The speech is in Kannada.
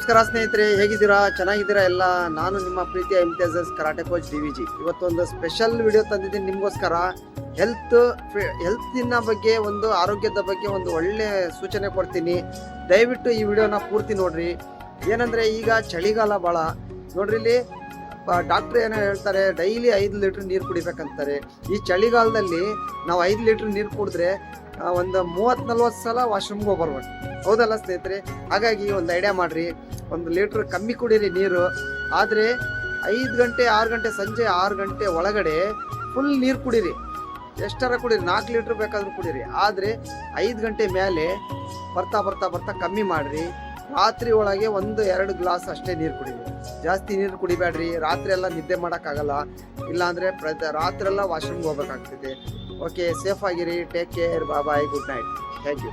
ನಮಸ್ಕಾರ ಸ್ನೇಹಿತರೆ, ಹೇಗಿದ್ದೀರಾ? ಚೆನ್ನಾಗಿದ್ದೀರಾ ಎಲ್ಲ? ನಾನು ನಿಮ್ಮ ಪ್ರೀತಿಯ ಇಮ್ತಿಯಾಜ್ ಕರಾಟೆ ಕೋಚ್ DVG. ಇವತ್ತೊಂದು ಸ್ಪೆಷಲ್ ವಿಡಿಯೋ ತಂದಿದ್ದೀನಿ ನಿಮಗೋಸ್ಕರ. ಹೆಲ್ತಿನ ಬಗ್ಗೆ, ಒಂದು ಆರೋಗ್ಯದ ಬಗ್ಗೆ ಒಂದು ಒಳ್ಳೆ ಸೂಚನೆ ಕೊಡ್ತೀನಿ. ದಯವಿಟ್ಟು ಈ ವಿಡಿಯೋನ ಪೂರ್ತಿ ನೋಡ್ರಿ. ಏನಂದ್ರೆ ಈಗ ಚಳಿಗಾಲ ಭಾಳ ನೋಡ್ರಿ. ಇಲ್ಲಿ ಡಾಕ್ಟ್ರ್ ಏನೋ ಹೇಳ್ತಾರೆ, ಡೈಲಿ 5 ಲೀಟ್ರ್ ನೀರು ಕುಡಿಬೇಕಂತಾರೆ. ಈ ಚಳಿಗಾಲದಲ್ಲಿ ನಾವು 5 ಲೀಟ್ರ್ ನೀರು ಕುಡಿದ್ರೆ ಒಂದು 30-40 ಸಲ ವಾಶ್ರೂಮ್ಗೆ ಹೋಗ್ಬರ್ಬೇಕು. ಹೌದಲ್ಲ ಸ್ನೇಹಿತರೆ? ಹಾಗಾಗಿ ಒಂದು ಐಡಿಯಾ ಮಾಡಿರಿ, 1 ಲೀಟ್ರ್ ಕಮ್ಮಿ ಕುಡೀರಿ ನೀರು. ಆದರೆ 5 ಗಂಟೆ 6 ಗಂಟೆ ಸಂಜೆ 6 ಗಂಟೆ ಒಳಗಡೆ ಫುಲ್ ನೀರು ಕುಡೀರಿ. ಎಷ್ಟರ ಕುಡೀರಿ, 4 ಲೀಟ್ರ್ ಬೇಕಾದರೂ ಕುಡೀರಿ. ಆದರೆ 5 ಗಂಟೆ ಮೇಲೆ ಬರ್ತಾ ಬರ್ತಾ ಬರ್ತಾ ಕಮ್ಮಿ ಮಾಡಿರಿ. ರಾತ್ರಿ ಒಳಗೆ 1-2 ಗ್ಲಾಸ್ ಅಷ್ಟೇ ನೀರು ಕುಡೀರಿ. ಜಾಸ್ತಿ ನೀರು ಕುಡಿಬೇಡ್ರಿ. ರಾತ್ರಿ ಎಲ್ಲ ನಿದ್ದೆ ಮಾಡೋಕ್ಕಾಗಲ್ಲ, ಇಲ್ಲಾಂದರೆ ರಾತ್ರಿ ಎಲ್ಲ ವಾಶ್ರೂಮ್ಗೆ ಹೋಗ್ಬೇಕಾಗ್ತದೆ. ಓಕೆ, ಸೇಫ್ ಆಗಿರಿ. Take care. Bye, good night. Thank you.